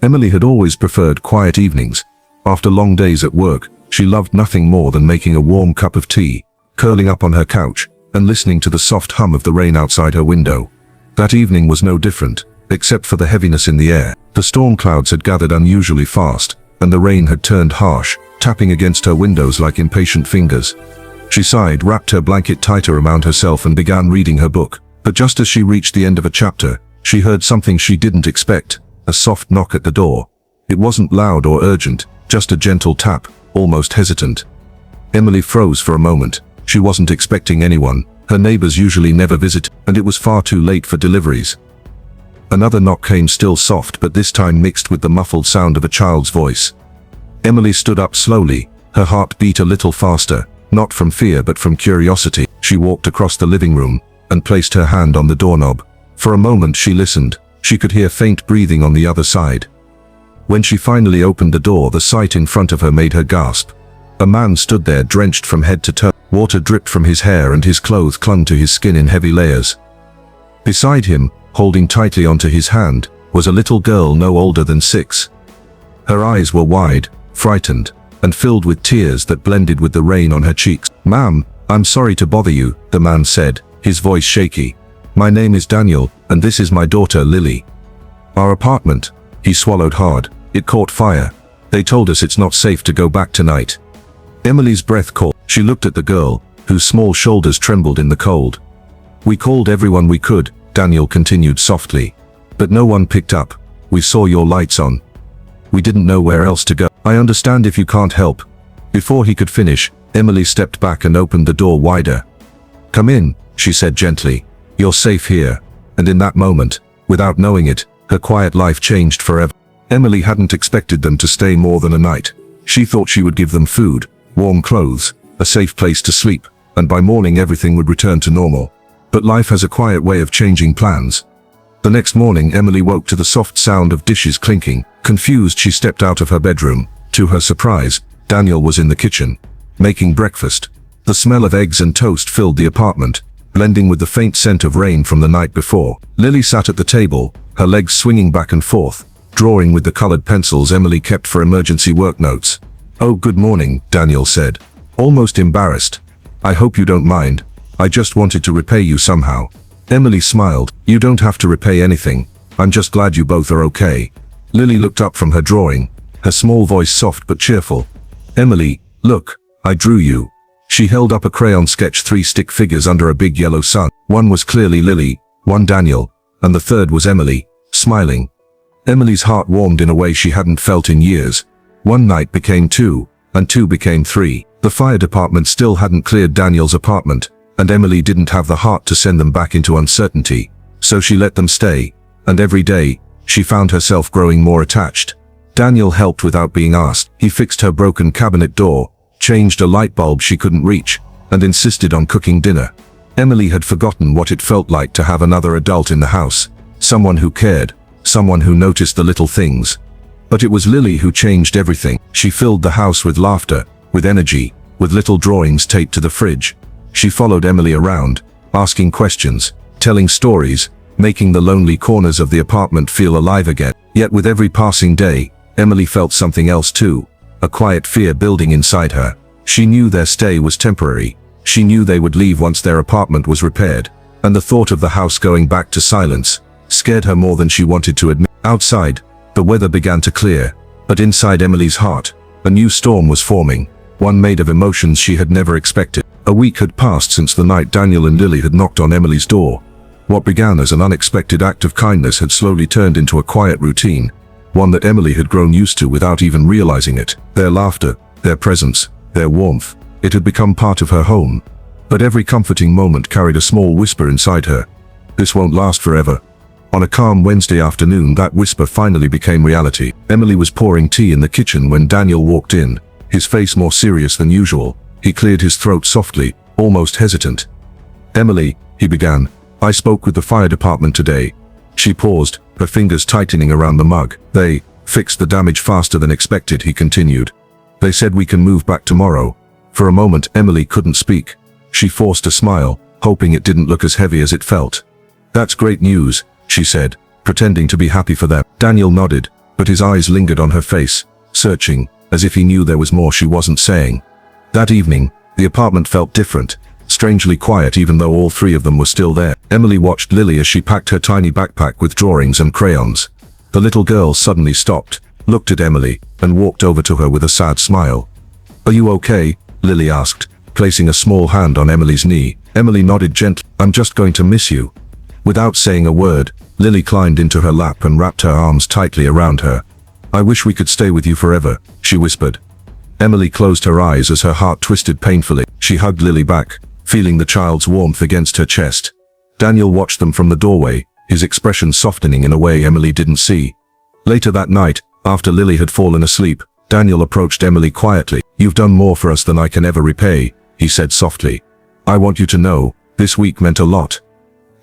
Emily had always preferred quiet evenings. After long days at work, she loved nothing more than making a warm cup of tea, curling up on her couch, and listening to the soft hum of the rain outside her window. That evening was no different, except for the heaviness in the air. The storm clouds had gathered unusually fast, and the rain had turned harsh, tapping against her windows like impatient fingers. She sighed, wrapped her blanket tighter around herself and began reading her book. But just as she reached the end of a chapter, she heard something she didn't expect, a soft knock at the door. It wasn't loud or urgent, just a gentle tap, almost hesitant. Emily froze for a moment. She wasn't expecting anyone. Her neighbors usually never visit, and it was far too late for deliveries. Another knock came, still soft, but this time mixed with the muffled sound of a child's voice. Emily stood up slowly. Her heart beat a little faster, not from fear but from curiosity. She walked across the living room and placed her hand on the doorknob. For a moment she listened. She could hear faint breathing on the other side. When she finally opened the door, the sight in front of her made her gasp. A man stood there, drenched from head to toe. Water dripped from his hair and his clothes clung to his skin in heavy layers. Beside him, holding tightly onto his hand, was a little girl no older than 6. Her eyes were wide, frightened, and filled with tears that blended with the rain on her cheeks. "Ma'am, I'm sorry to bother you," the man said, his voice shaky. "My name is Daniel, and this is my daughter Lily. Our apartment," he swallowed hard, "it caught fire. They told us it's not safe to go back tonight." Emily's breath caught. She looked at the girl, whose small shoulders trembled in the cold. "We called everyone we could," Daniel continued softly. "But no one picked up. We saw your lights on. We didn't know where else to go. I understand if you can't help." Before he could finish, Emily stepped back and opened the door wider. "Come in," she said gently. "You're safe here." And in that moment, without knowing it, her quiet life changed forever. Emily hadn't expected them to stay more than a night. She thought she would give them food, warm clothes, a safe place to sleep, and by morning everything would return to normal. But life has a quiet way of changing plans. The next morning, Emily woke to the soft sound of dishes clinking. Confused, she stepped out of her bedroom. To her surprise, Daniel was in the kitchen, making breakfast. The smell of eggs and toast filled the apartment, blending with the faint scent of rain from the night before. Lily sat at the table, her legs swinging back and forth, drawing with the colored pencils Emily kept for emergency work notes. "Oh, good morning," Daniel said, almost embarrassed. "I hope you don't mind. I just wanted to repay you somehow." Emily smiled. "You don't have to repay anything. I'm just glad you both are okay." Lily looked up from her drawing, her small voice soft but cheerful. "Emily, look, I drew you." She held up a crayon sketch, 3 stick figures under a big yellow sun. One was clearly Lily, one Daniel, and the third was Emily, smiling. Emily's heart warmed in a way she hadn't felt in years. One night became 2, and 2 became 3. The fire department still hadn't cleared Daniel's apartment, and Emily didn't have the heart to send them back into uncertainty. So she let them stay, and every day, she found herself growing more attached. Daniel helped without being asked. He fixed her broken cabinet door, changed a light bulb she couldn't reach, and insisted on cooking dinner. Emily had forgotten what it felt like to have another adult in the house, someone who cared, someone who noticed the little things. But it was Lily who changed everything. She filled the house with laughter, with energy, with little drawings taped to the fridge. She followed Emily around, asking questions, telling stories, making the lonely corners of the apartment feel alive again. Yet with every passing day, Emily felt something else too, a quiet fear building inside her. She knew their stay was temporary. She knew they would leave once their apartment was repaired, and the thought of the house going back to silence scared her more than she wanted to admit. Outside, the weather began to clear, but inside Emily's heart, a new storm was forming, one made of emotions she had never expected. A week had passed since the night Daniel and Lily had knocked on Emily's door. What began as an unexpected act of kindness had slowly turned into a quiet routine, one that Emily had grown used to without even realizing it. Their laughter, their presence, their warmth, it had become part of her home. But every comforting moment carried a small whisper inside her. "This won't last forever." On a calm Wednesday afternoon, that whisper finally became reality. Emily was pouring tea in the kitchen when Daniel walked in, his face more serious than usual. He cleared his throat softly, almost hesitant. "Emily," he began, "I spoke with the fire department today." She paused, her fingers tightening around the mug. "They fixed the damage faster than expected," he continued. "They said we can move back tomorrow." For a moment, Emily couldn't speak. She forced a smile, hoping it didn't look as heavy as it felt. "That's great news," she said, pretending to be happy for them. Daniel nodded, but his eyes lingered on her face, searching, as if he knew there was more she wasn't saying. That evening, the apartment felt different, strangely quiet even though all three of them were still there. Emily watched Lily as she packed her tiny backpack with drawings and crayons. The little girl suddenly stopped, looked at Emily, and walked over to her with a sad smile. "Are you okay?" Lily asked, placing a small hand on Emily's knee. Emily nodded gently. "I'm just going to miss you." Without saying a word, Lily climbed into her lap and wrapped her arms tightly around her. "I wish we could stay with you forever," she whispered. Emily closed her eyes as her heart twisted painfully. She hugged Lily back, feeling the child's warmth against her chest. Daniel watched them from the doorway, his expression softening in a way Emily didn't see. Later that night, after Lily had fallen asleep, Daniel approached Emily quietly. "You've done more for us than I can ever repay," he said softly. "I want you to know, this week meant a lot."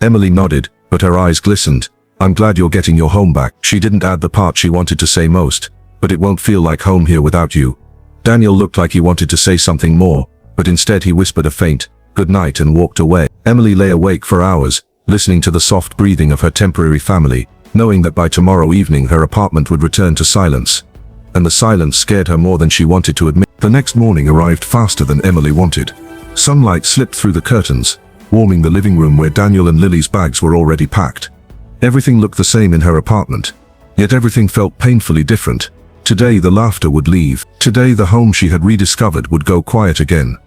Emily nodded, but her eyes glistened. "I'm glad you're getting your home back." She didn't add the part she wanted to say most. "But it won't feel like home here without you." Daniel looked like he wanted to say something more, but instead he whispered a faint, "Good night," and walked away. Emily lay awake for hours, listening to the soft breathing of her temporary family, knowing that by tomorrow evening her apartment would return to silence. And the silence scared her more than she wanted to admit. The next morning arrived faster than Emily wanted. Sunlight slipped through the curtains, warming the living room where Daniel and Lily's bags were already packed. Everything looked the same in her apartment, yet everything felt painfully different. Today the laughter would leave. Today the home she had rediscovered would go quiet again.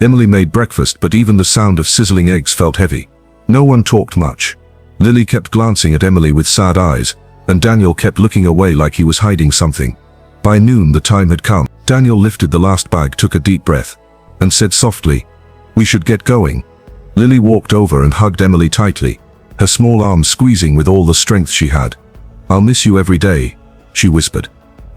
Emily made breakfast, but even the sound of sizzling eggs felt heavy. No one talked much. Lily kept glancing at Emily with sad eyes, and Daniel kept looking away like he was hiding something. By noon the time had come. Daniel lifted the last bag, took a deep breath, and said softly, "We should get going." Lily walked over and hugged Emily tightly, her small arms squeezing with all the strength she had. "I'll miss you every day," she whispered.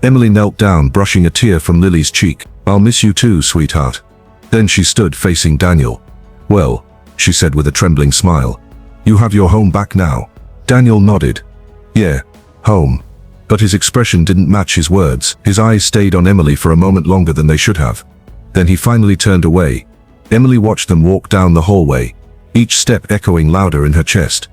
Emily knelt down, brushing a tear from Lily's cheek. "I'll miss you too, sweetheart." Then she stood facing Daniel. "Well," she said with a trembling smile, "you have your home back now." Daniel nodded. "Yeah, home." But his expression didn't match his words. His eyes stayed on Emily for a moment longer than they should have. Then he finally turned away. Emily watched them walk down the hallway, each step echoing louder in her chest.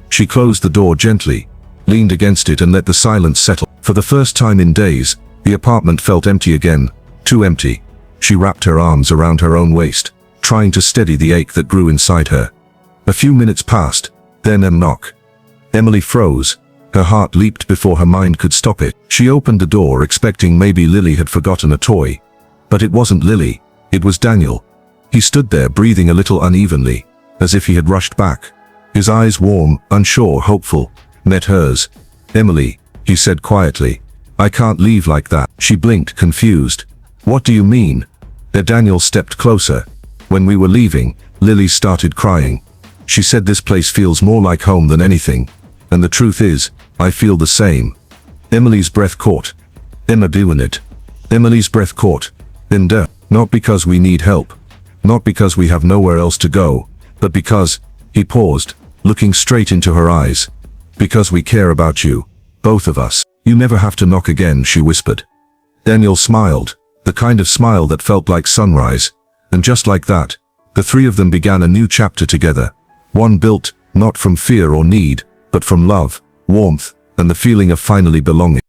She closed the door gently, leaned against it and let the silence settle. For the first time in days, the apartment felt empty again, too empty. She wrapped her arms around her own waist, trying to steady the ache that grew inside her. A few minutes passed, then a knock. Emily froze. Her heart leaped before her mind could stop it. She opened the door, expecting maybe Lily had forgotten a toy. But it wasn't Lily, it was Daniel. He stood there, breathing a little unevenly, as if he had rushed back. His eyes, warm, unsure, hopeful, met hers. "Emily," he said quietly, "I can't leave like that." She blinked, confused. "What do you mean?" Daniel stepped closer. "When we were leaving, Lily started crying. She said this place feels more like home than anything. And the truth is, I feel the same." Emily's breath caught. "Emma doing it." Emily's breath caught. Not because we need help. Not because we have nowhere else to go. But because," he paused, looking straight into her eyes, "because we care about you. Both of us." "You never have to knock again," she whispered. Daniel smiled, the kind of smile that felt like sunrise. And just like that, the three of them began a new chapter together. One built, not from fear or need, but from love, warmth, and the feeling of finally belonging.